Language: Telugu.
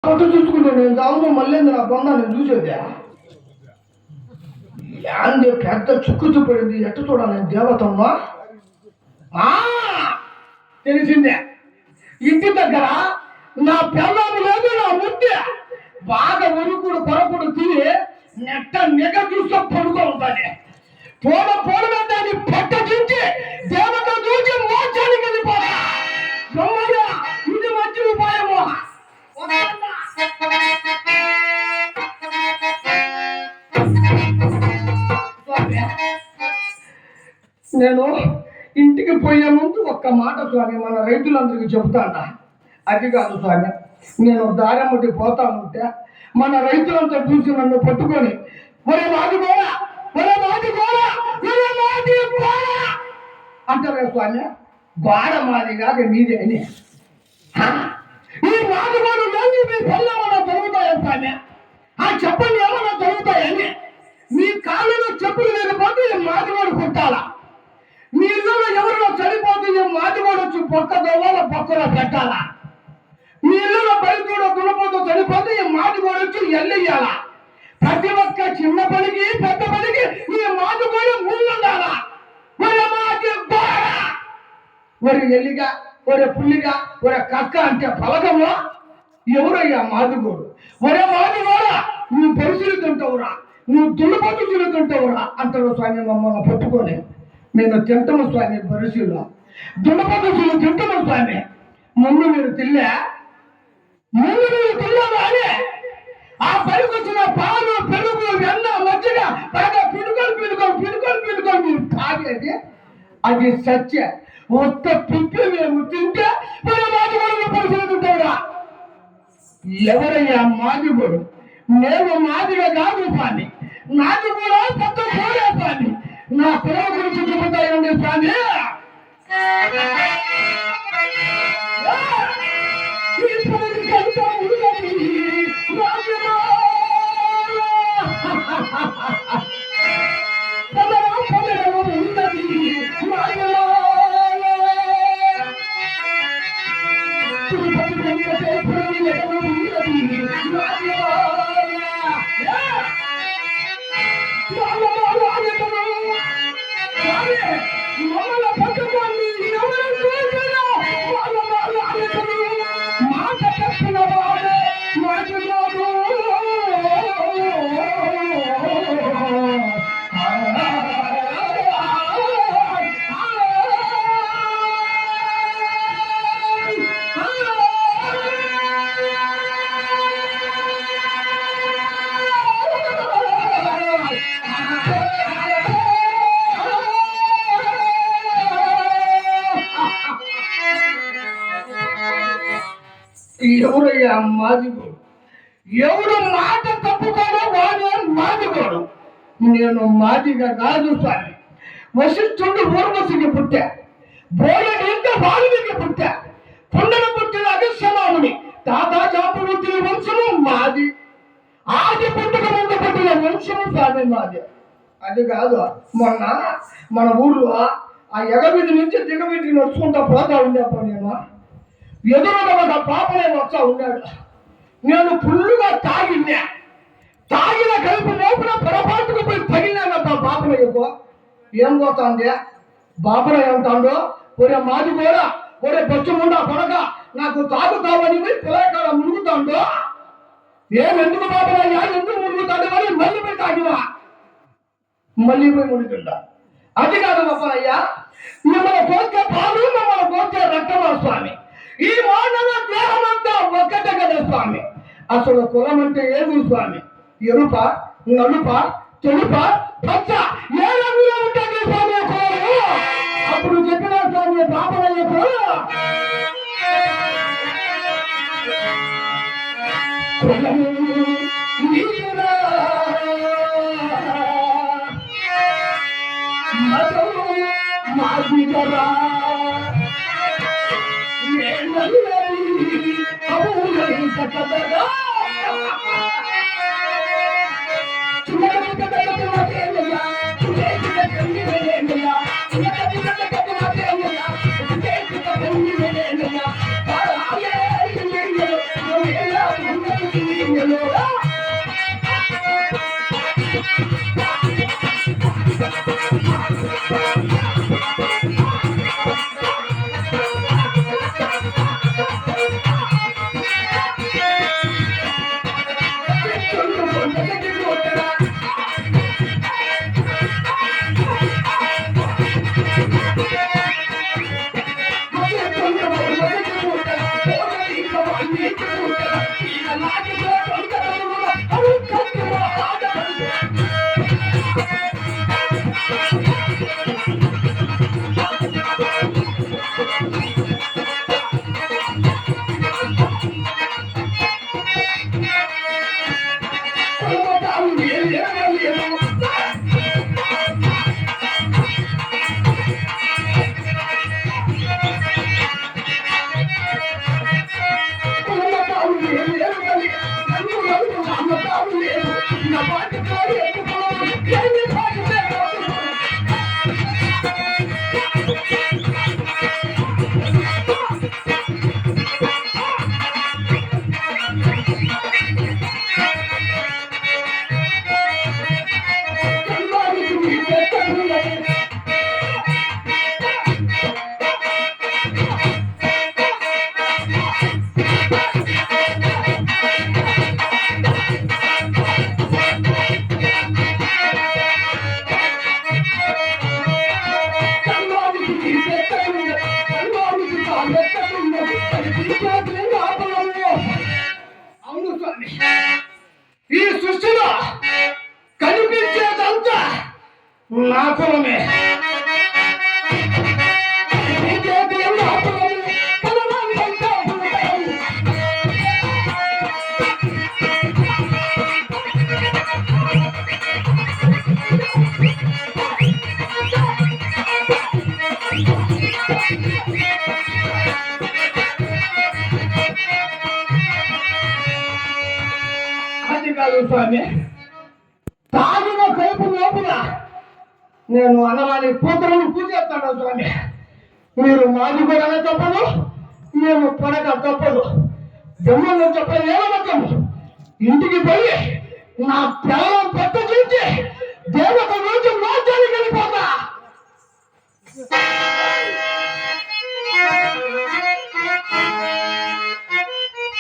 చూసుకుంటే నేను చావు మళ్ళీ నా బొంద నేను చూసేదే యాంది పెద్ద చుక్కు పడింది ఎట్టు చూడాలి నేను దేవతమ్మా తెలిసిందే ఇంటి దగ్గర నా పిల్లలు లేదు నా ముద్దే బాగా ఉరుకుడు కొరకుడు తిని నెట్ట నిగ చూస్తూ పడుకో ఉంటుంది పోవడం దాన్ని పట్ట చూచి దేవత చూచి మోచానికి వెళ్ళిపోతా ఇది మంచి ఉపాయము. నేను ఇంటికి పోయే ముందు ఒక్క మాట స్వామి మన రైతులందరికీ చెబుతాంట. అది కాదు స్వామి, నేను దారమ్మటి పోతా ఉంటే మన రైతులంతా చూసి నన్ను పట్టుకొని ఒరే మాది గోరా అంటారా స్వామి. గోడ మాది కాక మీదే అని ఈ మాదిగోడు లేదు మీ పనులు ఏమన్నా జరుగుతాయా స్వామి? ఆ చెప్పలు ఏమన్నా జరుగుతాయని మీ కాళ్ళలో చెప్పులు లేకపోతే ఈ మాదిగోడు కుట్టాలా? మీ ఇళ్ళలో ఎవరిలో చనిపోతే ఈ మాదిగోడు వచ్చి పొక్క దోవాల పొక్కలో పెట్టాలా? మీ ఇళ్ళలో బయటలో దున్నపోతూ చనిపోతే ఈ మాదిగోడు వచ్చి ఎల్లెయ్యాలా? ప్రతి ఒక్క చిన్న పనికి పెద్ద పనికి ఈ మాదిగోడు ముందుండాలా? ఒరి ఎల్లిగా ఒరే పుల్లిగా ఒరే కక్క అంటే పలకమో ఎవరయ్యా మాదిగోడు? ఒరే మాదిగోడా నువ్వు పరిశీలి తింటావురా, నువ్వు దున్నపోతు తింటావురా అంటారు స్వామి. మమ్మల్ని పట్టుకొని నేను తింటాము స్వామి, పరిశీలు దున్నపోతు తింటాము స్వామి. ముందు మీరు తిల్లా అని ఆ పనికి వచ్చిన పాలు పెరుగు వెన్న మజ్జిగ బాగా పిడుకొని మీరు తాగేది అది సత్య. ఒక్క పిప్పి మేము తింటే మన మాదిగోడు పరిశీలింటావురా. ఎవరయ్యా మాదిగోడు? నేను మాదిగా కాదు స్వామి, నాది కూడా పెద్ద పోలే స్వామి. నా పిల్లల గురించి చెబుతాయండి స్వామి. ఎవరయ్యా మాదిగోడు? ఎవడు మాట తప్పుతాడో వాడు మాదిగోడు. నేను మాదిగా కాదు స్వామి. వశిష్ఠుడు ఊర్వశికి పుట్టా, బోయని ఇంకా వాల్మీకి పుట్టా, కొండను పుట్టిన అగస్త్యమాముని తాతా చాపు పుట్టిన వంశము మాది. ఆది పుట్టుక ముందు పుట్టిన వంశము స్వామి మాది. అది కాదు, మొన్న మన ఊర్లో ఆ ఎగవిధి నుంచి దిగవిధికి నడుచుకుంటా పోతా ఉండేమో ఎదురుగా ఒక పాపనే వస్తా ఉన్నాడు. నేను ఫుల్లుగా తాగిన కలిపి లోపల పొరపాటుకు పోయి తగినానబ్బా బాపనయ్యకు. ఏం పోతాంది బాపన ఏమంటాడో, ఒరే మాది కూడా ఒరే బొచ్చముండా కొడక నాకు తాగుతావని పోయి పిల్లకాడ మునుగుతాడో. ఎందుకు బాపనయ్యా ఎందుకు మునుగుతాడు అని మళ్ళీ పోయి తాగివా, మళ్ళీ పోయి మునుగుతుందా? అది కాదు బాపనయ్యా, మిమ్మల్ని కోస్తే పాలు మిమ్మల్ని కోస్తే రక్తమా స్వామి. ఈ మానవ దేహమంతా ఒక్కటే కదా స్వామి. అసలు కులం అంటే ఏమి స్వామి? ఎరుప, నలుప, తెలుప, పచ్చ ఏ రంగులో ఉంటుంది స్వామి కులము? అప్పుడు చెప్పిన స్వామి బాపనయ్యకు కులము మతము మాదిగరా Yeah. అవును స్వామి, ఈ సృష్టిలో కనిపించేదంతా నా కులమే. అది కాదు స్వామి, తాగిన కైపు లోపల నేను అన్నవారి కూతురుని పూజేస్తాను స్వామి. మీరు మాది కూడా తప్పదు, మేము పడక తప్పదు. జమ్మలో చెప్పని ఏమనకము. ఇంటికి పోయి నా ప్రాణం పట్ట చూసి దేవత రోజు మోచానికి వెళ్ళిపోతా.